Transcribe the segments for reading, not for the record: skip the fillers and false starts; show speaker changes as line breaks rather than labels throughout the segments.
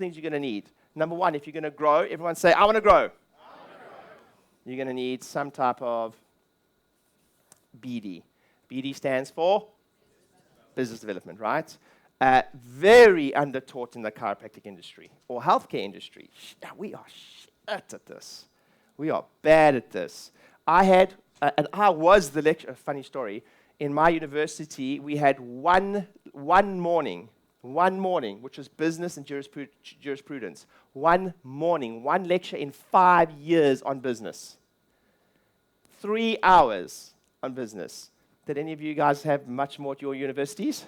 things you're going to need. Number one, if you're going to grow, everyone say, I want to grow. You're going to need some type of BD. BD stands for business development, right? Very undertaught in the chiropractic industry or healthcare industry. We are shit at this. We are bad at this. I was the lecturer. A funny story. In my university, we had one morning, which was business and jurisprudence. One morning, one lecture in 5 years on business. 3 hours on business. Did any of you guys have much more at your universities?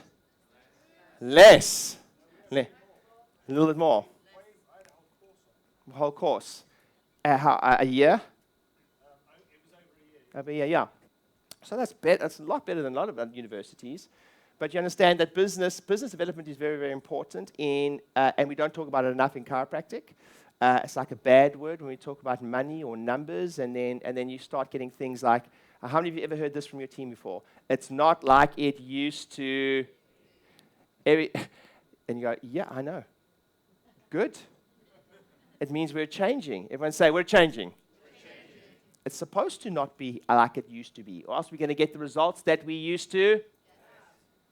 Less. A little bit more. Whole course. A year? Over a year, yeah. So that's a lot better than a lot of universities. But you understand that business development is very, very important and we don't talk about it enough in chiropractic. It's like a bad word when we talk about money or numbers, and then you start getting things like, how many of you ever heard this from your team before? It's not like it used to. And you go, yeah, I know. Good. It means we're changing. Everyone say, we're changing. It's supposed to not be like it used to be, or else we're going to get the results that we used to.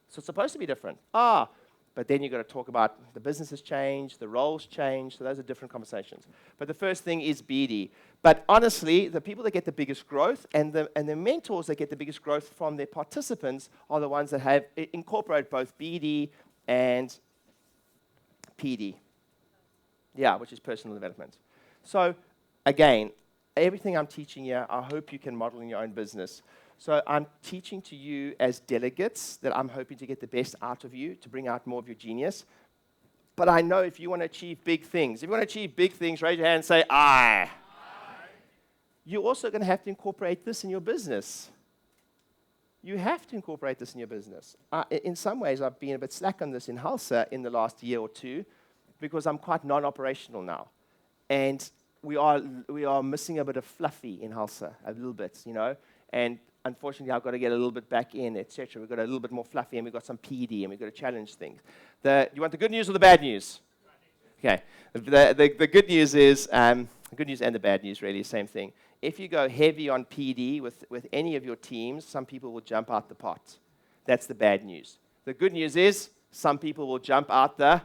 So it's supposed to be different. But then you've got to talk about the business has changed, the roles changed, so those are different conversations. But the first thing is BD. But honestly, the people that get the biggest growth and the mentors that get the biggest growth from their participants are the ones that have incorporate both BD and PD. Yeah, which is personal development. So again, everything I'm teaching here, I hope you can model in your own business. So I'm teaching to you as delegates that I'm hoping to get the best out of you, to bring out more of your genius. But I know if you want to achieve big things, raise your hand and say, I. You're also going to have to incorporate this in your business. You have to incorporate this in your business. In some ways, I've been a bit slack on this in Halsa in the last year or two because I'm quite non-operational now. And we are missing a bit of fluffy in Halsa, a little bit, and unfortunately, I've got to get a little bit back in, etc. We've got a little bit more fluffy, and we've got some PD, and we've got to challenge things. You want the good news or the bad news? Okay. The good news is, the good news and the bad news, really, same thing. If you go heavy on PD with any of your teams, some people will jump out the pot. That's the bad news. The good news is, some people will jump out the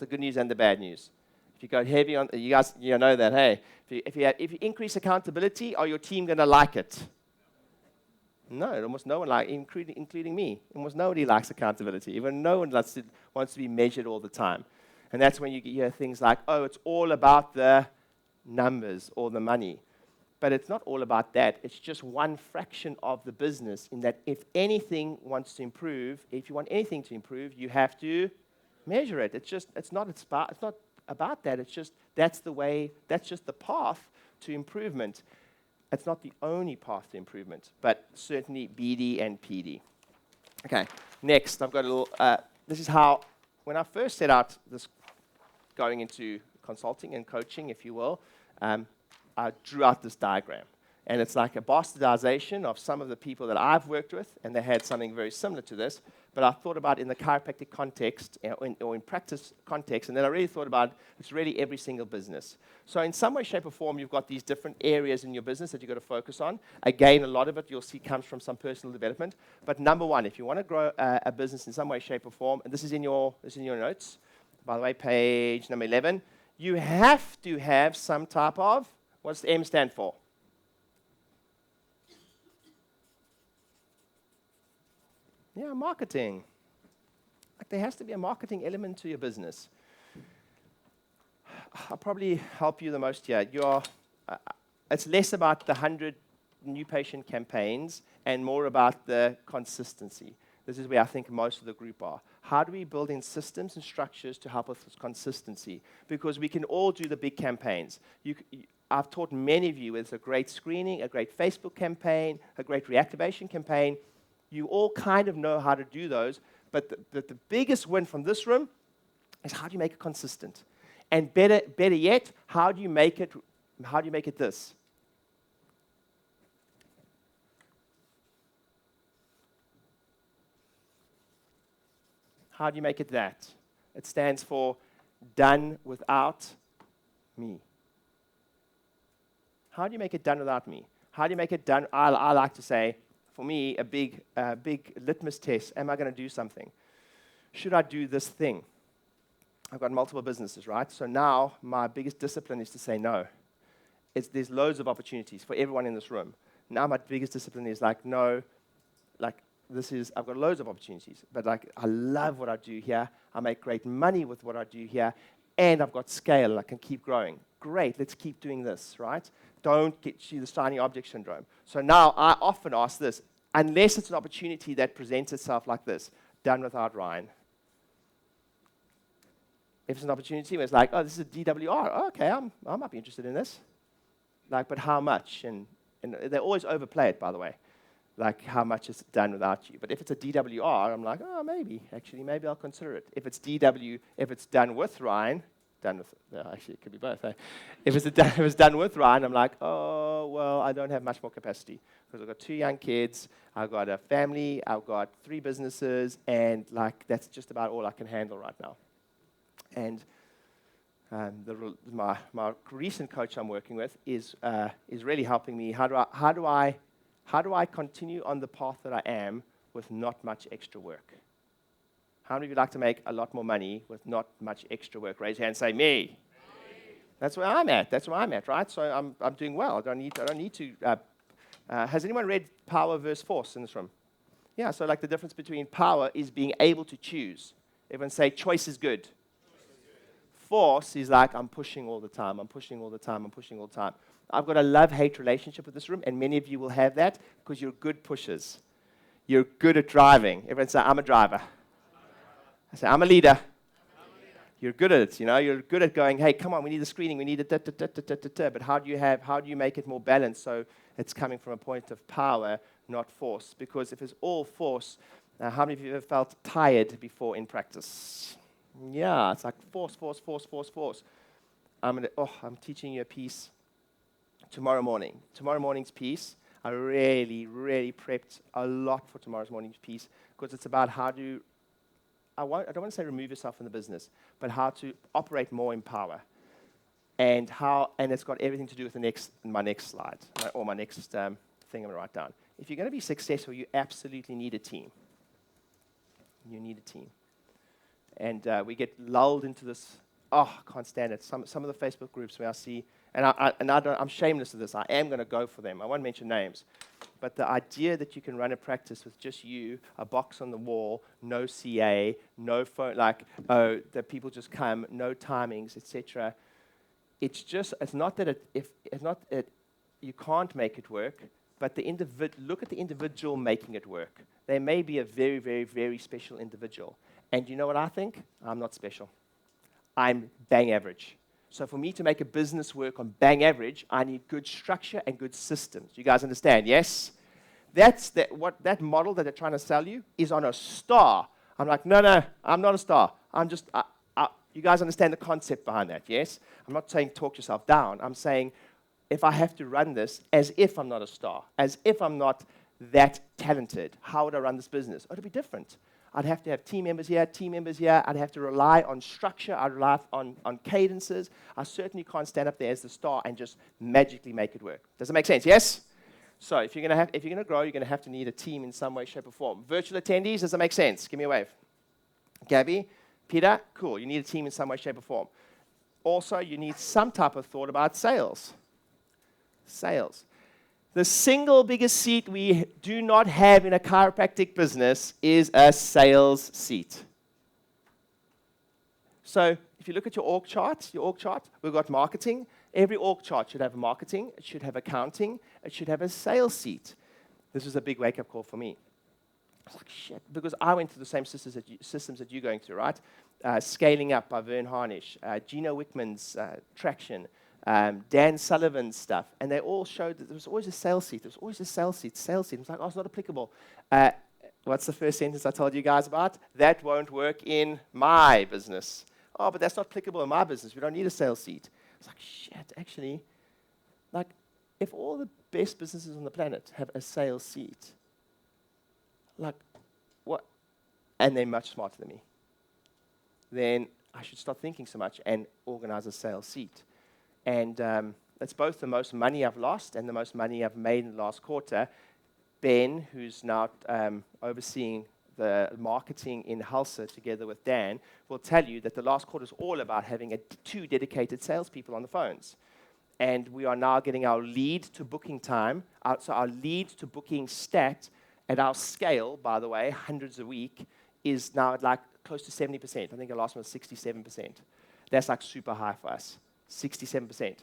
good news and the bad news. If you go heavy on, you guys know that, hey, if you increase accountability, are your team going to like it? No, almost no one including me. Almost nobody likes accountability. Even no one wants to be measured all the time. And that's when you hear things like, oh, it's all about the numbers or the money. But it's not all about that. It's just one fraction of the business in that if anything wants to improve, if you want anything to improve, you have to measure it. It's not about that. It's just that's just the path to improvement. It's not the only path to improvement, but certainly BD and PD. Okay, next I've got a little. This is how when I first set out this going into consulting and coaching, if you will, I drew out this diagram. And it's like a bastardization of some of the people that I've worked with, and they had something very similar to this. But I thought about in the chiropractic context or in practice context, and then I really thought about it's really every single business. So in some way, shape, or form, you've got these different areas in your business that you've got to focus on. Again, a lot of it you'll see comes from some personal development. But number one, if you want to grow a business in some way, shape, or form, and this is in your notes, by the way, page number 11, you have to have some type of, what's the M stand for? Yeah, marketing. Like there has to be a marketing element to your business. I'll probably help you the most here. It's less about the 100 new patient campaigns and more about the consistency. This is where I think most of the group are. How do we build in systems and structures to help us with consistency? Because we can all do the big campaigns. I've taught many of you it's a great screening, a great Facebook campaign, a great reactivation campaign. You all kind of know how to do those, but the biggest win from this room is how do you make it consistent? And better yet, how do you make it this? How do you make it that? It stands for done without me. How do you make it done without me? How do you make it done? I like to say, for me, a big litmus test. Am I going to do something? Should I do this thing? I've got multiple businesses, right? So now my biggest discipline is to say no. There's loads of opportunities for everyone in this room. Now my biggest discipline is like, no, like I've got loads of opportunities, but like I love what I do here. I make great money with what I do here, and I've got scale and I can keep growing. Great, let's keep doing this, right? Don't get you the shiny object syndrome. So now I often ask this, unless it's an opportunity that presents itself like this, done without Ryan. If it's an opportunity where it's like, oh, this is a DWR. Oh, okay, I might be interested in this. Like, but how much? And they always overplay it, by the way. Like, how much is done without you? But if it's a DWR, I'm like, oh, maybe I'll consider it. If it's if it's done with Ryan, actually, it could be both. Eh? If it's done with Ryan, I'm like, oh, well, I don't have much more capacity because I've got 2 young kids, I've got a family, I've got 3 businesses, and like that's just about all I can handle right now. And my recent coach I'm working with is really helping me. How do I continue on the path that I am with not much extra work? How many of you like to make a lot more money with not much extra work? Raise your hand and say, me. That's where I'm at, right? So I'm doing well. I don't need to. Has anyone read Power versus Force in this room? Yeah, so like the difference between power is being able to choose. Everyone say, choice is good. Force is like, I'm pushing all the time. I've got a love-hate relationship with this room, and many of you will have that because you're good pushers. You're good at driving. Everyone say, I'm a driver. I say, I'm a leader. You're good at it, You're good at going, hey, come on, we need the screening, we need it, But how do you make it more balanced so it's coming from a point of power, not force? Because if it's all force, how many of you have ever felt tired before in practice? Yeah, it's like force. I'm teaching you a piece tomorrow morning. Tomorrow morning's piece, I really, really prepped a lot for tomorrow's morning's piece because it's about how to, I don't want to say remove yourself from the business, but how to operate more in power. And it's got everything to do with my next slide, or my next thing I'm going to write down. If you're going to be successful, you absolutely need a team. You need a team. And we get lulled into this, I can't stand it. Some of the Facebook groups where I see, and I'm shameless of this, I am going to go for them. I won't mention names. But the idea that you can run a practice with just you, a box on the wall, no CA, no phone, that people just come, no timings, etc. It's not that you can't make it work, but look at the individual making it work. They may be a very, very, very special individual. And you know what I think? I'm not special. I'm bang average. So for me to make a business work on bang average, I need good structure and good systems. You guys understand, yes? That model that they're trying to sell you is on a star. I'm like, no, I'm not a star. I'm just, you guys understand the concept behind that, yes? I'm not saying talk yourself down. I'm saying if I have to run this as if I'm not a star, as if I'm not that talented, how would I run this business? Oh, it'd be different. I'd have to have team members here. I'd have to rely on structure. I'd rely on cadences. I certainly can't stand up there as the star and just magically make it work. Does it make sense? Yes? So if you're going to grow, you're going to have to need a team in some way, shape, or form. Virtual attendees, does that make sense? Give me a wave. Gabby, Peter, cool. You need a team in some way, shape, or form. Also, you need some type of thought about sales. Sales. The single biggest seat we do not have in a chiropractic business is a sales seat. So if you look at your org chart, we've got marketing. Every org chart should have a marketing, it should have accounting, it should have a sales seat. This was a big wake-up call for me. I was like, shit, because I went through the same systems that you're going through, right? Scaling Up by Vern Harnish, Gino Wickman's Traction, Dan Sullivan's stuff, and they all showed that there was always a sales seat. It was like, oh, it's not applicable. What's the first sentence I told you guys about? That won't work in my business. Oh, but that's not applicable in my business. We don't need a sales seat. It's like, shit, actually, like, if all the best businesses on the planet have a sales seat, like, what? And they're much smarter than me. then I should stop thinking so much and organize a sales seat. And it's both the most money I've lost and the most money I've made in the last quarter. Ben, who's now overseeing the marketing in Hulsa together with Dan, will tell you that the last quarter is all about having two dedicated salespeople on the phones. And we are now getting our lead to booking time. So our lead to booking stat at our scale, by the way, hundreds a week, is now at like close to 70%. I think the last one was 67%. That's like super high for us, 67%.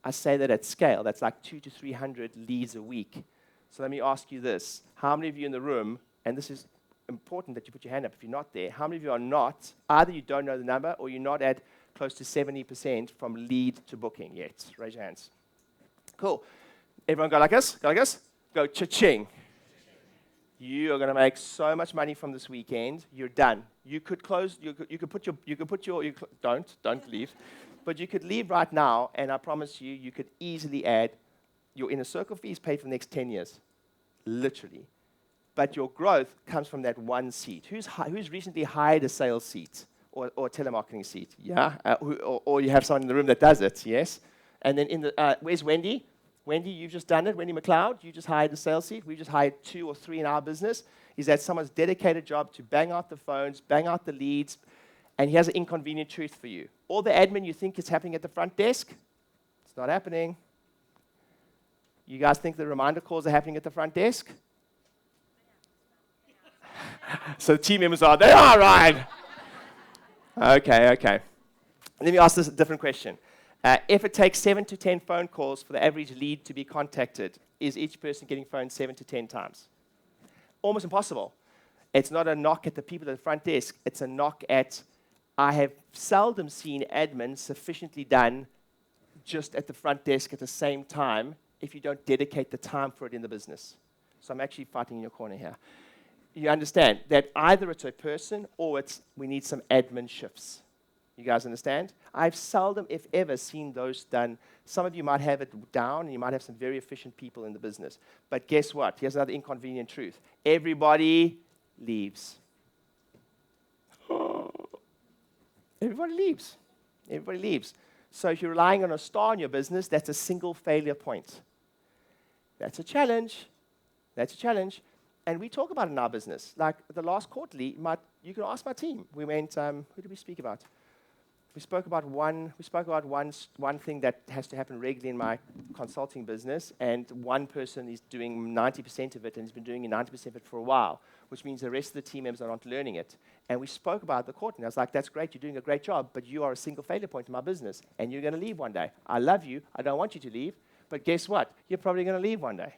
I say that at scale, that's like 200 to 300 leads a week. So let me ask you this. How many of you in the room, and this is important that you put your hand up if you're not there, how many of you are not, either you don't know the number or you're not at close to 70% from lead to booking yet? Raise your hands. Cool. Everyone go like this? Go like this? Go cha-ching. You are going to make so much money from this weekend. You're done. You could close, you could put your, don't leave. But you could leave right now, and I promise you, you could easily add your inner circle fees paid for the next 10 years. Literally. But your growth comes from that one seat. Who's recently hired a sales seat or a telemarketing seat? Yeah? Or you have someone in the room that does it, yes? And then where's Wendy? Wendy, you've just done it. Wendy McLeod, you just hired a sales seat. We just hired 2 or 3 in our business. Is that someone's dedicated job to bang out the phones, bang out the leads, and he has an inconvenient truth for you. All the admin you think is happening at the front desk, it's not happening. You guys think the reminder calls are happening at the front desk? So the team members they are right. Okay. Let me ask this a different question. If it takes 7 to 10 phone calls for the average lead to be contacted, is each person getting phoned 7 to 10 times? Almost impossible. It's not a knock at the people at the front desk. It's a knock at, I have seldom seen admin sufficiently done just at the front desk at the same time if you don't dedicate the time for it in the business. So I'm actually fighting in your corner here. You understand that either it's a person or we need some admin shifts. You guys understand? I've seldom, if ever, seen those done. Some of you might have it down, and you might have some very efficient people in the business. But guess what? Here's another inconvenient truth. Everybody leaves. Everybody leaves. Everybody leaves. So if you're relying on a star in your business, that's a single failure point. That's a challenge. That's a challenge. And we talk about it in our business. Like the last quarterly, you can ask my team. We went, who did we speak about? We spoke about one thing that has to happen regularly in my consulting business, and one person is doing 90% of it and has been doing 90% of it for a while, which means the rest of the team members are not learning it. And we spoke about the quarter, and I was like, that's great, you're doing a great job, but you are a single failure point in my business, and you're going to leave one day. I love you, I don't want you to leave, but guess what? You're probably going to leave one day.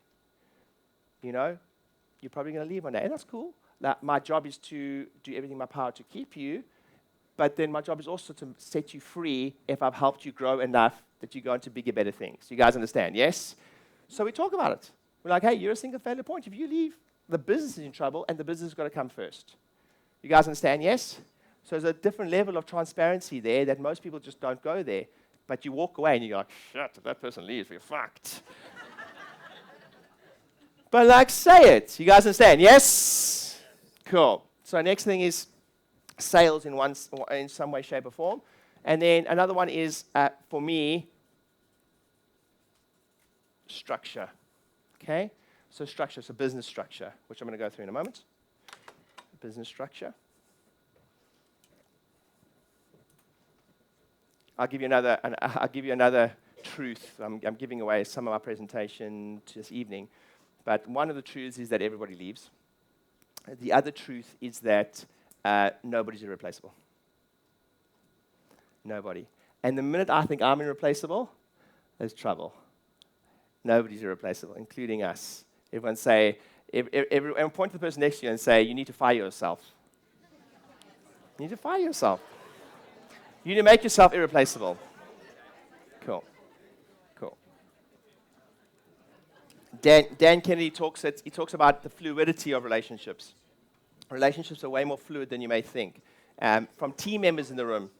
You know? You're probably going to leave one day, and that's cool. Like, my job is to do everything in my power to keep you, but then my job is also to set you free if I've helped you grow enough that you go into bigger, better things. You guys understand, yes? So we talk about it. We're like, hey, you're a single failure point. If you leave, the business is in trouble, and the business has got to come first. You guys understand, yes? So there's a different level of transparency there that most people just don't go there. But you walk away, and you're like, shit, if that person leaves, we're fucked. But like, say it. You guys understand, yes? Cool. So next thing is sales in some way, shape, or form. And then another one is, for me, structure. Okay? So structure, so business structure, which I'm going to go through in a moment. Business structure. I'll give you another truth. I'm giving away some of my presentation this evening. But one of the truths is that everybody leaves. The other truth is that nobody's irreplaceable. Nobody. And the minute I think I'm irreplaceable, there's trouble. Nobody's irreplaceable, including us. Everyone say, everyone point to the person next to you and say, you need to fire yourself. You need to fire yourself. You need to make yourself irreplaceable. Cool. Dan Kennedy talks about the fluidity of relationships. Relationships are way more fluid than you may think. From team members in the room,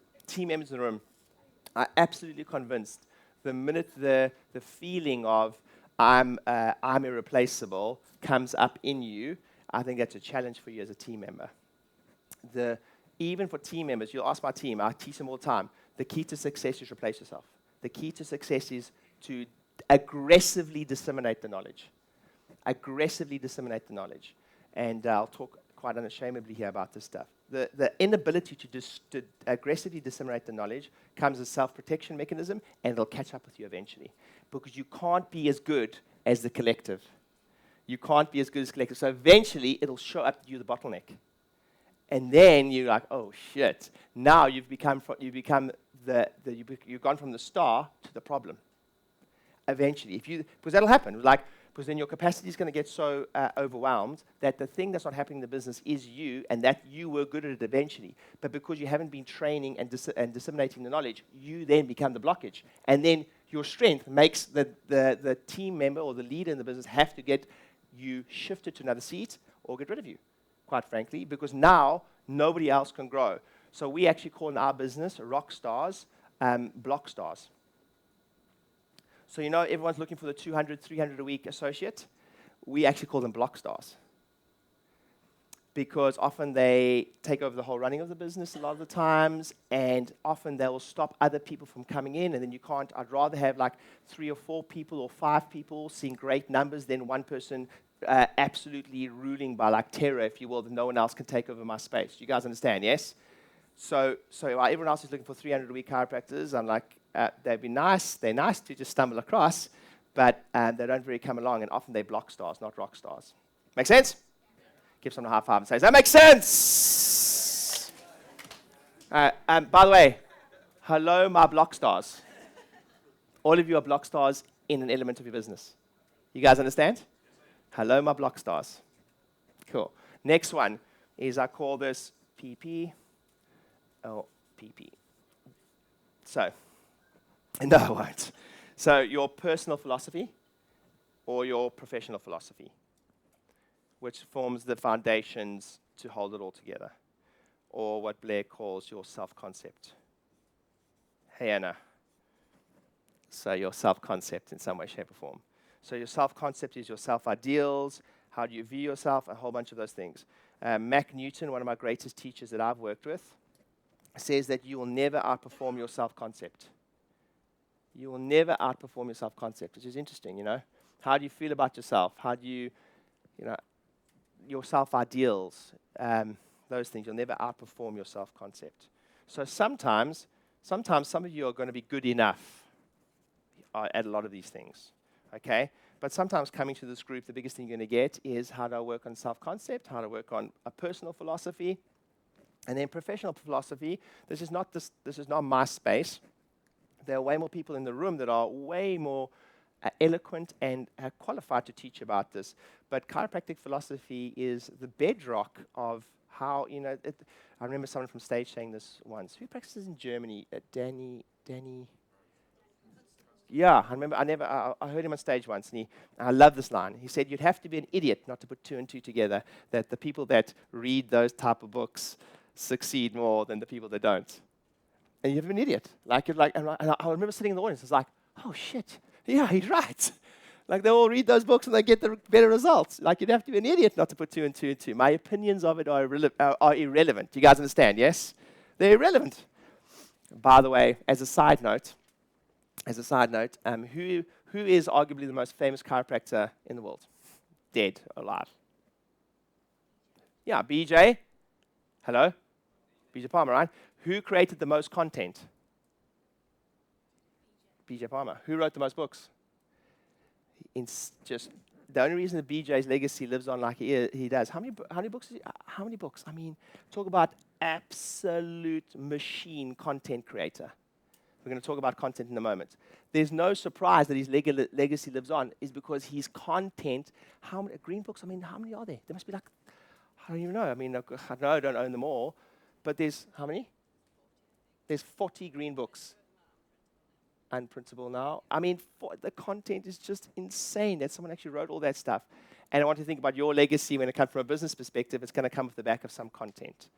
are absolutely convinced the minute the feeling of I'm irreplaceable comes up in you, I think that's a challenge for you as a team member. even for team members, you'll ask my team, I teach them all the time, the key to success is replace yourself. The key to success is to aggressively disseminate the knowledge. Aggressively disseminate the knowledge. And I'll talk quite unashamedly here about this stuff. The inability to aggressively disseminate the knowledge comes as a self-protection mechanism, and it'll catch up with you eventually. Because you can't be as good as the collective. You can't be as good as collective. So eventually, it'll show up to you the bottleneck. And then you're like, oh shit! Now you've gone from the star to the problem. Eventually, because that'll happen. Because then your capacity is going to get so overwhelmed that the thing that's not happening in the business is you, and that you were good at it eventually. But because you haven't been training and disseminating the knowledge, you then become the blockage. And then your strength makes the team member or the leader in the business have to get you shifted to another seat or get rid of you, quite frankly, because now nobody else can grow. So we actually call in our business rock stars, block stars. So everyone's looking for the 200, 300 a week associate. We actually call them block stars. Because often they take over the whole running of the business a lot of the times, and often they will stop other people from coming in, and then you can't. I'd rather have 3 or 4 people or 5 people seeing great numbers than one person absolutely ruling by terror, if you will, that no one else can take over my space. You guys understand, yes? So while everyone else is looking for 300 a week chiropractors, I'm like, they'd be nice. They're nice to just stumble across, but they don't really come along, and often they're block stars, not rock stars. Make sense? Give someone a high five and say, does that make sense? By the way, hello, my block stars. All of you are block stars in an element of your business. You guys understand? Hello, my block stars. Cool. Next one is I call this PP. Oh, PP. So, no, I won't. So your personal philosophy or your professional philosophy, which forms the foundations to hold it all together, or what Blair calls your self-concept. Hey, Anna. So your self-concept in some way, shape, or form. So your self-concept is your self-ideals, how do you view yourself, a whole bunch of those things. Mac Newton, one of my greatest teachers that I've worked with, says that you will never outperform your self-concept. You will never outperform your self-concept, which is interesting, How do you feel about yourself? How do you, your self-ideals, those things. You'll never outperform your self-concept. So sometimes some of you are going to be good enough at a lot of these things, okay? But sometimes coming to this group, the biggest thing you're going to get is how do I work on self-concept, how to work on a personal philosophy, and then professional philosophy. This is not my space. There are way more people in the room that are way more eloquent and qualified to teach about this. But chiropractic philosophy is the bedrock of how, I remember someone from stage saying this once. Who practices in Germany? Danny. Yeah, I heard him on stage once, and I love this line. He said, you'd have to be an idiot not to put 2 and 2 together, that the people that read those type of books succeed more than the people that don't. And you're an idiot. And I remember sitting in the audience, I was like, oh shit, yeah, he's right. They all read those books and they get the better results. You'd have to be an idiot not to put 2 and 2 and 2. My opinions of it are irrelevant. Do you guys understand, yes? They're irrelevant. By the way, as a side note, who is arguably the most famous chiropractor in the world? Dead or alive? Yeah, BJ. Hello? BJ Palmer, right? Who created the most content? BJ Palmer. Who wrote the most books? The only reason that BJ's legacy lives on like he does. How many books? How many books? I mean, talk about absolute machine content creator. We're going to talk about content in a moment. There's no surprise that his legacy lives on, is because his content. How many green books? I mean, how many are there? There must be I don't even know. I mean, I know I don't own them all, but there's how many? There's 40 green books. Unprintable now. I mean, the content is just insane that someone actually wrote all that stuff. And I want to think about your legacy when it comes from a business perspective. It's going to come off the back of some content.